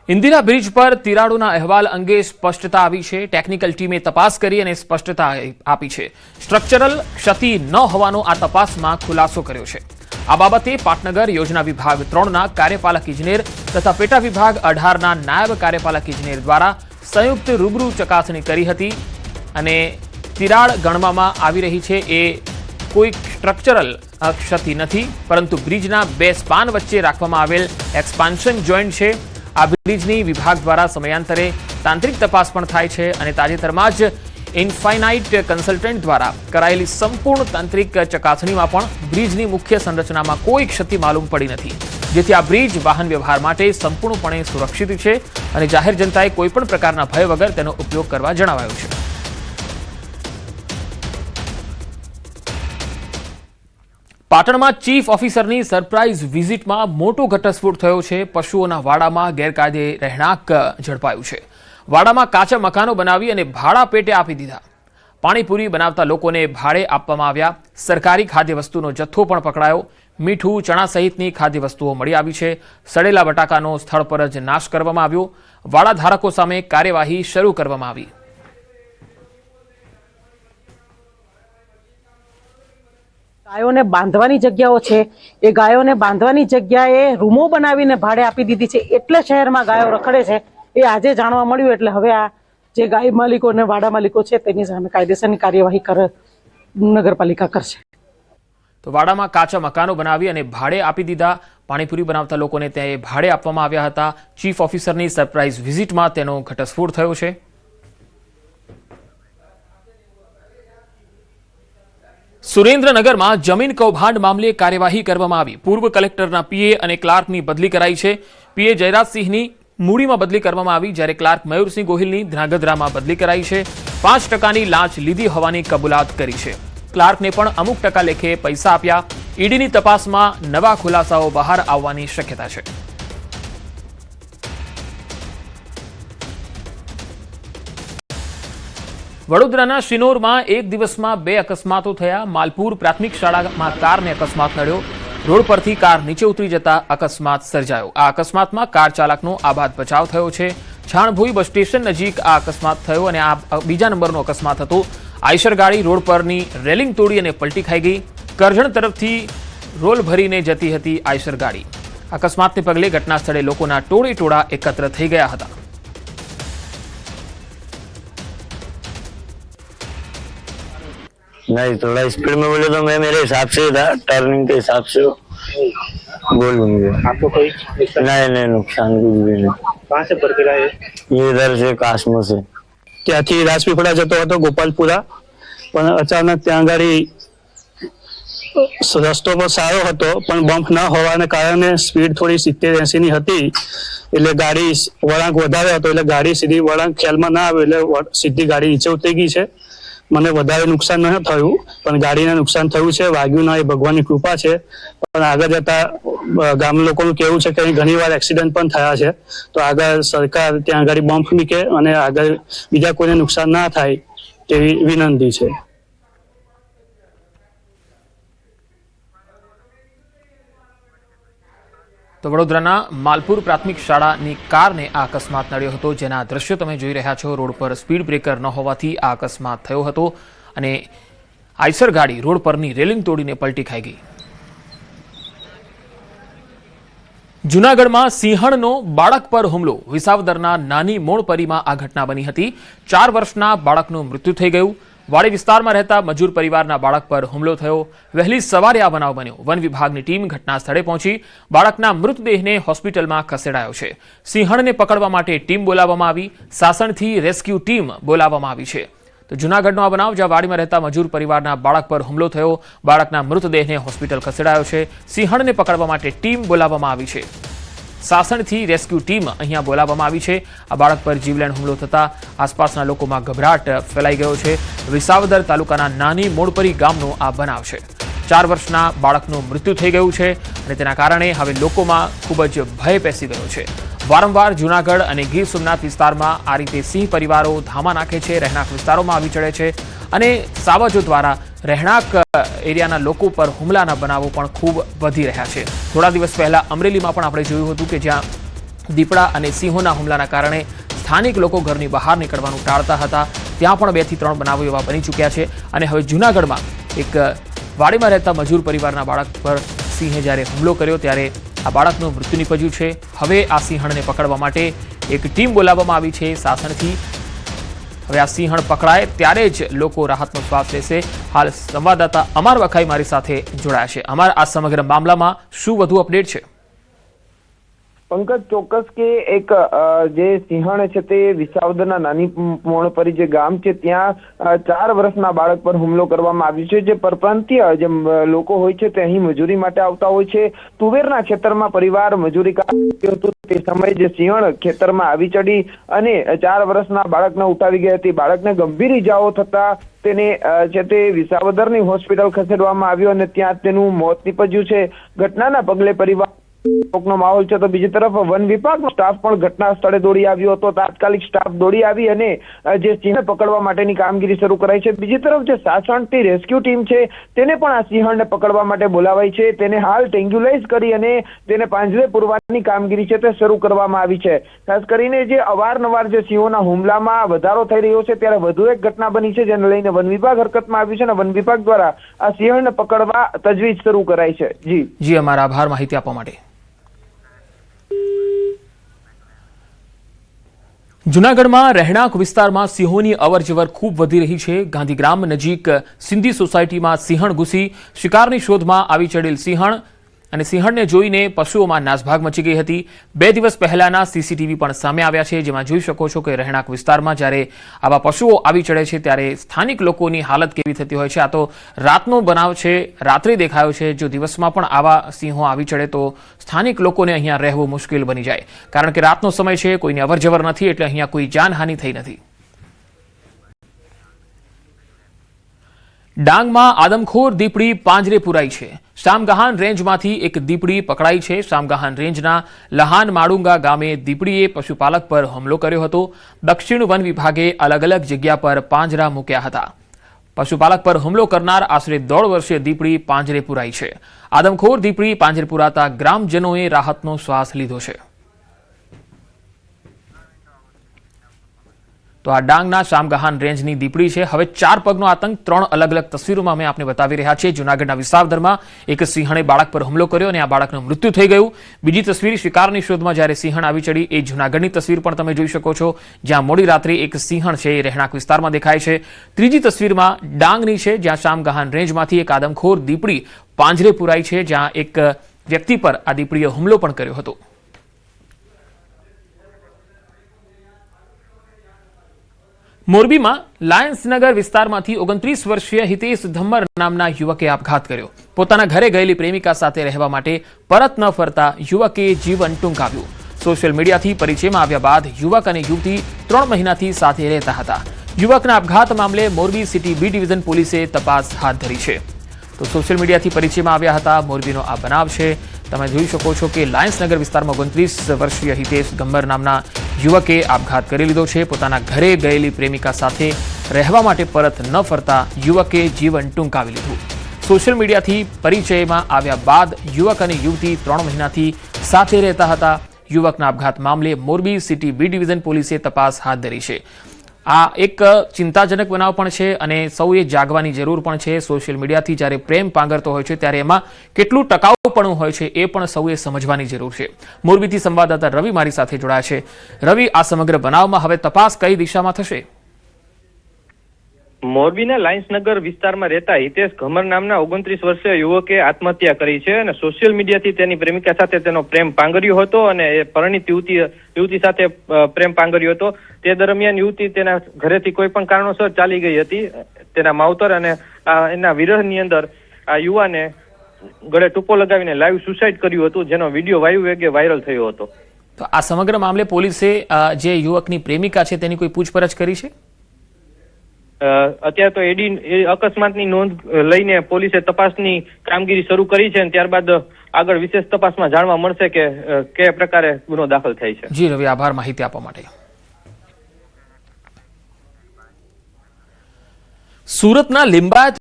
Indira bridge पर તિરાડોના અહેવાલ અંગે સ્પષ્ટતા આવી છે। ટેકનિકલ ટીમે તપાસ કરી અને સ્પષ્ટતા આપી છે। સ્ટ્રક્ચરલ ક્ષતિ ન હોવાનો આ તપાસમાં ખુલાસો કર્યો છે। આ બાબતે પાટનગર યોજના વિભાગ 3ના કાર્યપાલક ઇજનેર તથા પેટા વિભાગ 18ના નાયબ કાર્યપાલક ઇજનેર દ્વારા સંયુક્ત રૂબરૂ ચકાસણી કરી હતી અને તિરાડ ગણવામાં આવી રહી છે એ કોઈ સ્ટ્રક્ચરલ ક્ષતિ નથી, પરંતુ બ્રિજના બે સ્પાન વચ્ચે રાખવામાં આવેલ એક્સપાન્શન જોઈન્ટ છે। આ બ્રિજની વિભાગ દ્વારા સમયાંતરે તાંત્રિક તપાસ પણ થાય છે અને તાજેતરમાં જ ઇન્ફાઇનાઇટ કન્સલ્ટન્ટ દ્વારા કરાયેલી સંપૂર્ણ તાંત્રિક ચકાસણીમાં પણ બ્રિજની મુખ્ય સંરચનામાં કોઈ ક્ષતિ માલુમ પડી નથી, જેથી આ બ્રિજ વાહન વ્યવહાર માટે સંપૂર્ણપણે સુરક્ષિત છે અને જાહેર જનતાએ કોઈપણ પ્રકારના ભય વગર તેનો ઉપયોગ કરવા જણાવાયું છે। પાટણમાં ચીફ ઓફિસરની સરપ્રાઇઝ વિઝિટમાં મોટો ઘટસ્ફોટ થયો છે। પશુઓના વાડામાં ગેરકાયદે રહેણાંક ઝડપાયું છે। વાડામાં કાચા મકાનો બનાવી અને ભાડા પેટે આપી દીધા। પાણીપુરી બનાવતા લોકોને ભાડે આપવામાં આવ્યા। સરકારી ખાદ્ય વસ્તુનો જથ્થો પણ પકડાયો। મીઠું, ચણા સહિતની ખાદ્ય વસ્તુઓ મળી આવી છે। સડેલા બટાકાનો સ્થળ પર જ નાશ કરવામાં આવ્યો। વાડા ધારકો સામે કાર્યવાહી શરૂ કરવામાં આવી। ગાયોને બાંધવાની જગ્યાઓ છે, એ ગાયોને બાંધવાની જગ્યાએ રૂમો બનાવીને ભાડે આપી દીધી છે, એટલે શહેરમાં ગાયો રખડે છે એ આજે જાણવા મળ્યું। એટલે હવે આ જે ગાય માલિકો અને વાડા માલિકો છે તેની સામે કાયદેસરની કાર્યવાહી નગરપાલિકા કરશે। તો વાડામાં કાચા મકાનો બનાવી અને ભાડે આપી દીધા। પાણીપુરી બનાવતા લોકોને ત્યાં ભાડે આપવામાં આવ્યા હતા। ચીફ ઓફિસરની સરપ્રાઇઝ વિઝિટમાં તેનો ઘટસ્ફોટ થયો છે। સુરેન્દ્રનગરમાં જમીન કૌભાંડ મામલે કાર્યવાહી કરવામાં આવી। પૂર્વ કલેક્ટરના પીએ અને ક્લાર્કની બદલી કરાઈ છે। પીએ જયરાજસિંહની મૂડીમાં બદલી કરવામાં આવી, જ્યારે ક્લાર્ક મયુરસિંહ ગોહિલની ધ્રાંગધ્રામાં બદલી કરાઈ છે। 5%ની લાંચ લીધી હોવાની કબૂલાત કરી છે। ક્લાર્કને પણ અમુક ટકા લેખે પૈસા આપ્યા। ઈડીની તપાસમાં નવા ખુલાસાઓ બહાર આવવાની શક્યતા છે। વડોદરાના શિનોરમાં એક દિવસમાં 2 અકસ્માતો થયા। માલપુર પ્રાથમિક શાળામાં કારને અકસ્માત નડ્યો। રોડ પરથી કાર નીચે ઉતરી જતા અકસ્માત સર્જાયો। આ અકસ્માતમાં કાર ચાલકનો આબાદ બચાવ થયો છે। છાણભોઈ બસ સ્ટેશન નજીક આ અકસ્માત થયો અને આ બીજા નંબરનો અકસ્માત હતો। આઈશર ગાડી રોડ પરની રેલિંગ તોડી અને પલટી ખાઈ ગઈ। કરજણ તરફથી રોલ ભરીને જતી હતી આઈશર ગાડી। અકસ્માતને પગલે ઘટના સ્થળે લોકોના ટોળે ટોળા એકત્ર થઈ ગયા હતા। नहीं, थोड़ा स्पीड में बोले तो मैं मेरे हिसाब से था, टर्निंग के हिसाब से बोलूंगे। आपको कोई नहीं नुकसान कुछ भी नहीं। कहाँ से भर के लाए? ये इधर से कास्मो से। ત્યાંથી રાજપીપળા જતો હતો ગોપાલપુરા, પણ અચાનક ત્યાં ગાડી રસ્તો પર સારો હતો પણ બમ્પ ન હોવાને કારણે સ્પીડ થોડી 70-80 ની હતી, એટલે ગાડી વળાંક વધારે હતો એટલે ગાડી સીધી વળાંક ખ્યાલમાં ના આવ્યો એટલે સીધી ગાડી નીચે ઉતરી ગઈ છે। મને વધારે નુકસાન ન થયું પણ ગાડીને નુકસાન થયું છે। વાગ્યું ના, એ ભગવાનની કૃપા છે। પણ આગળ જતા ગામ લોકોનું કહેવું છે કે અહીં ઘણીવાર એક્સિડન્ટ પણ થયા છે, તો આગળ સરકાર ત્યાં આગળ બમ્પ મૂકે અને આગળ બીજા કોઈને નુકસાન ના થાય તેવી વિનંતી છે। તો વડોદરાના માલપુર પ્રાથમિક શાળાની કારને આ અકસ્માત નડ્યો હતો, જેના દ્રશ્યો તમે જોઈ રહ્યા છો। રોડ પર સ્પીડ બ્રેકર ન હોવાથી આ અકસ્માત થયો હતો અને આઈસર ગાડી રોડ પરની રેલિંગ તોડીને પલટી ખાઈ ગઈ। જૂનાગઢમાં સિંહણનો બાળક પર હુમલો। વિસાવદરના નાની મોણપરીમાં આ ઘટના બની હતી। 4 વર્ષના બાળકનું મૃત્યુ થઈ ગયું। વાડી વિસ્તારમાં રહેતા મજૂર પરિવારના બાળક પર હુમલો થયો। વહેલી સવારે આ બનાવ બન્યો। વન વિભાગની ટીમ ઘટના સ્થળે પહોંચી બાળકના મૃતદેહને હોસ્પિટલમાં ખસેડાયો છે। સિંહણને પકડવા માટે ટીમ બોલાવવામાં આવી। સાસણથી રેસ્ક્યુ ટીમ બોલાવવામાં આવી છે। તો જૂનાગઢનો આ બનાવ, જ્યાં વાડીમાં રહેતા મજૂર પરિવારના બાળક પર હુમલો થયો। બાળકના મૃતદેહને હોસ્પિટલ ખસેડાયો છે। સિંહણને પકડવા માટે ટીમ બોલાવવામાં આવી છે। સાસણથી રેસ્ક્યુ ટીમ અહીંયા બોલાવવામાં આવી છે। આ બાળક પર જીવલેણ હુમલો થતા આસપાસના લોકોમાં ગભરાટ ફેલાઈ ગયો છે। વિસાવદર તાલુકાના નાની મોણપરી ગામનો આ બનાવ છે। 4 વર્ષના બાળકનું મૃત્યુ થઈ ગયું છે અને તેના કારણે હવે લોકોમાં ખૂબ જ ભય પેસી ગયો છે। વારંવાર જૂનાગઢ અને ગીર સોમનાથ વિસ્તારમાં આ રીતે સિંહ પરિવારો ધામા નાખે છે, રહેણાંક વિસ્તારોમાં આવી ચડે છે અને સાવજો દ્વારા રહેણાંક એરિયાના લોકો પર હુમલાના બનાવો પણ ખૂબ વધી રહ્યા છે। થોડા દિવસ પહેલા અમરેલીમાં પણ આપણે જોયું હતું કે જ્યાં દીપડા અને સિંહોના હુમલાના કારણે સ્થાનિક લોકો ઘરની બહાર નીકળવાનું ટાળતા હતા. ત્યાં પણ 2 થી 3 બનાવો એવા બની ચૂક્યા છે. અને હવે જૂનાગઢમાં એક વાડીમાં રહેતા મજૂર પરિવારના બાળક પર સિંહે જ્યારે હુમલો કર્યો ત્યારે આ બાળકનું મૃત્યુ નીપજ્યું છે. હવે આ સિંહણને પકડવા માટે એક ટીમ બોલાવવામાં આવી છે શાસનથી. હવે આ સિંહણ પકડાય ત્યારે જ લોકો રાહતનો શ્વાસ લેશે. હાલ સંવાદદાતા અમાર વખાઈ મારી સાથે જોડાયા છે. અમાર આ સમગ્ર મામલામાં શું વધુ અપડેટ છે? પંકજ, ચોક્કસ કે એક જે સિંહણ છે તે વિસાવદરના નાની મોણપરી જે ગામ છે ત્યાં 4 વર્ષના બાળક પર હુમલો કરવામાં આવ્યો છે. જે પરપ્રાંતીય જે લોકો હોય છે તે અહીં મજૂરી માટે આવતા હોય છે. તુવેરના ખેતરમાં પરિવાર મજૂરી કરતો હતો તે સમયે જે સિંહણ ખેતરમાં આવી ચડી અને 4 વર્ષના બાળકને ઉઠાવી ગઈ હતી. બાળકને ગંભીર ઇજાઓ થતા તેને છે તે વિસાવદરની હોસ્પિટલ ખસેડવામાં આવ્યો અને ત્યાં તેનું મોત નીપજ્યું છે. ઘટનાના પગલે પરિવાર નો માહોલ છે. તો બીજી તરફ વન વિભાગનો સ્ટાફ પણ ઘટના સ્થળે દોડી આવ્યો હતો. તાત્કાલિક સ્ટાફ દોડી આવી અને જે સિંહને પકડવા માટેની કામગીરી શરૂ કરાઈ છે. બીજી તરફ જે સાસણથી રેસ્ક્યુ ટીમ છે તેને પણ આ સિંહણને પકડવા માટે બોલાવાઈ છે. તેને હાલ ટેન્ગ્યુલાઇઝ કરી અને તેને પાંજરે પૂરવાની કામગીરી છે તે શરૂ કરવામાં આવી છે. ખાસ કરીને જે અવારનવાર જે સિંહોના હુમલામાં વધારો થઈ રહ્યો છે ત્યારે વધુ એક ઘટના બની છે જેને લઈને વન વિભાગ હરકતમાં આવ્યું છે અને વન વિભાગ દ્વારા આ સિંહણને પકડવા તજવીજ શરૂ કરાઈ છે. જી અમારા આભાર માહિતી આપવા માટે. જૂનાગઢમાં રહેણાંક વિસ્તારમાં સિંહોની અવરજવર ખૂબ વધી રહી છે. ગાંધીગ્રામ નજીક સિંધી સોસાયટીમાં સિંહણ ઘૂસી શિકારની શોધમાં આવી ચડેલ સિંહણ અને સિંહણને જોઈને પશુઓમાં નાસભાગ મચી ગઈ હતી. 2 દિવસ પહેલાના સીસીટીવી પણ સામે આવ્યા છે જેમાં જોઈ શકો છો કે રહેણાંક વિસ્તારમાં જ્યારે આવા પશુઓ આવી ચડે છે ત્યારે સ્થાનિક લોકોની હાલત કેવી થતી હોય છે. આ તો રાતનો બનાવ છે, રાત્રે દેખાયો છે. જો દિવસમાં પણ આવા સિંહો આવી ચડે તો સ્થાનિક લોકોને અહીંયા રહેવું મુશ્કેલ બની જાય, કારણ કે રાતનો સમય છે, કોઈની અવરજવર નથી, એટલે અહીંયા કોઈ જાનહાનિ થઈ નથી. ડાંગમાં આદમખોર દીપડી પાંજરે પુરાઈ છે. શામગાહાન રેન્જમાંથી એક દીપડી પકડાઈ છે. શામગાહાન રેન્જના લહાન માડુંગા ગામે દીપડીએ પશુપાલક પર હુમલો કર્યો હતો. દક્ષિણ વન વિભાગે અલગ અલગ જગ્યા પર પાંજરા મૂક્યા હતા. પશુપાલક પર હુમલો કરનાર આશરે 1.5 વર્ષીય દીપડી પાંજરે પુરાઈ છે. આદમખોર દીપડી પાંજરે પુરાતા ગ્રામજનોએ રાહતનો શ્વાસ લીધો છે. તો આ ડાંગના શામગાહાન રેન્જની દીપડી છે. હવે 4 પગનો આતંક 3 અલગ અલગ તસવીરોમાં અમે આપને બતાવી રહ્યા છીએ. જૂનાગઢના વિસાવદરમાં એક સિંહણે બાળક પર હુમલો કર્યો અને આ બાળકનું મૃત્યુ થઈ ગયું. બીજી તસવીર શિકારની શોધમાં જ્યારે સિંહણ આવી ચડી એ જૂનાગઢની તસવીર પણ તમે જોઈ શકો છો, જ્યાં મોડી રાત્રે એક સિંહણ છે એ રહેણાંક વિસ્તારમાં દેખાય છે. ત્રીજી તસવીરમાં ડાંગની છે, જ્યાં શામગાહાન રેન્જમાંથી એક આદમખોર દીપડી પાંજરે પુરાઈ છે, જ્યાં એક વ્યક્તિ પર આ દીપડીએ હુમલો પણ કર્યો હતો. મોરબીમાં લાયન્સનગર વિસ્તારમાંથી 29 વર્ષીય હિતેશ ધમ્મર નામના યુવકે આપઘાત કર્યો. પોતાના ઘરે ગયેલી પ્રેમિકા સાથે રહેવા માટે પરત ન ફરતા યુવકે જીવન ટૂંકાવ્યું. સોશિયલ મીડિયાથી પરિચયમાં આવ્યા બાદ યુવક અને યુવતી 3 મહિનાથી સાથે રહેતા હતા. યુવકના આપઘાત મામલે મોરબી સિટી બી ડિવિઝન પોલીસે તપાસ હાથ ધરી છે. તો સોશિયલ મીડિયાથી પરિચયમાં આવ્યા હતા. મોરબીનો આ બનાવ છે. તમે જોઈ શકો છો કે લાયન્સનગર વિસ્તારમાં 29 વર્ષીય હિતેશ ધમ્મર નામના યુવકે આપઘાત કરી લીધો છે. પોતાના ઘરે ગયેલી પ્રેમિકા સાથે રહેવા માટે પરત ન ફરતા યુવકે જીવન ટૂંકાવી લીધું. સોશિયલ મીડિયાથી પરિચયમાં આવ્યા બાદ યુવક અને યુવતી 3 મહિનાથી સાથે રહેતા હતા. યુવકના આપઘાત મામલે મોરબી સિટી બી ડિવિઝન પોલીસે તપાસ હાથ ધરી છે. આ એક ચિંતાજનક બનાવ પણ છે અને સૌએ જાગવાની જરૂર પણ છે. સોશિયલ મીડિયાથી જ્યારે પ્રેમ પાંગરતો હોય છે ત્યારે એમાં કેટલું ટકાઉપણું હોય છે એ પણ સૌએ સમજવાની જરૂર છે. મોરબીથી સંવાદદાતા રવિ મારી સાથે જોડાયા છે. રવિ, આ સમગ્ર બનાવમાં હવે તપાસ કઈ દિશામાં થશે? મોરબીના લાયન્સનગર વિસ્તારમાં રહેતા હિતેશ ધમ્મર નામના 29 વર્ષીય યુવકે આત્મહત્યા કરી છે અને સોશિયલ મીડિયાથી તેની પ્રેમિકા સાથે તેનો પ્રેમ પાંગર્યો હતો અને એ પરિણીત યુવતી સાથે પ્રેમ પાંગર્યો હતો. તે દરમિયાન યુવતી તેના ઘરેથી કોઈ પણ કારણોસર ચાલી ગઈ હતી. તેના માવતર અને એના વિરહની અંદર આ યુવાને ગળે ટૂંપો લગાવીને લાઈવ સુસાઇડ કર્યું હતું, જેનો વિડીયો વાયુ વેગે વાયરલ થયો હતો. તો આ સમગ્ર મામલે પોલીસે જે યુવકની પ્રેમિકા છે તેની કોઈ પૂછપરછ કરી છે? અત્યારે તો અકસ્માતની નોંધ લઈને પોલીસે તપાસની કામગીરી શરૂ કરી છે અને ત્યારબાદ આગળ વિશેષ તપાસમાં જાણવા મળશે કે કયા પ્રકારે ગુનો દાખલ થાય છે. જી રવિ, આભાર માહિતી આપવા માટે. સુરતના લિંબાયત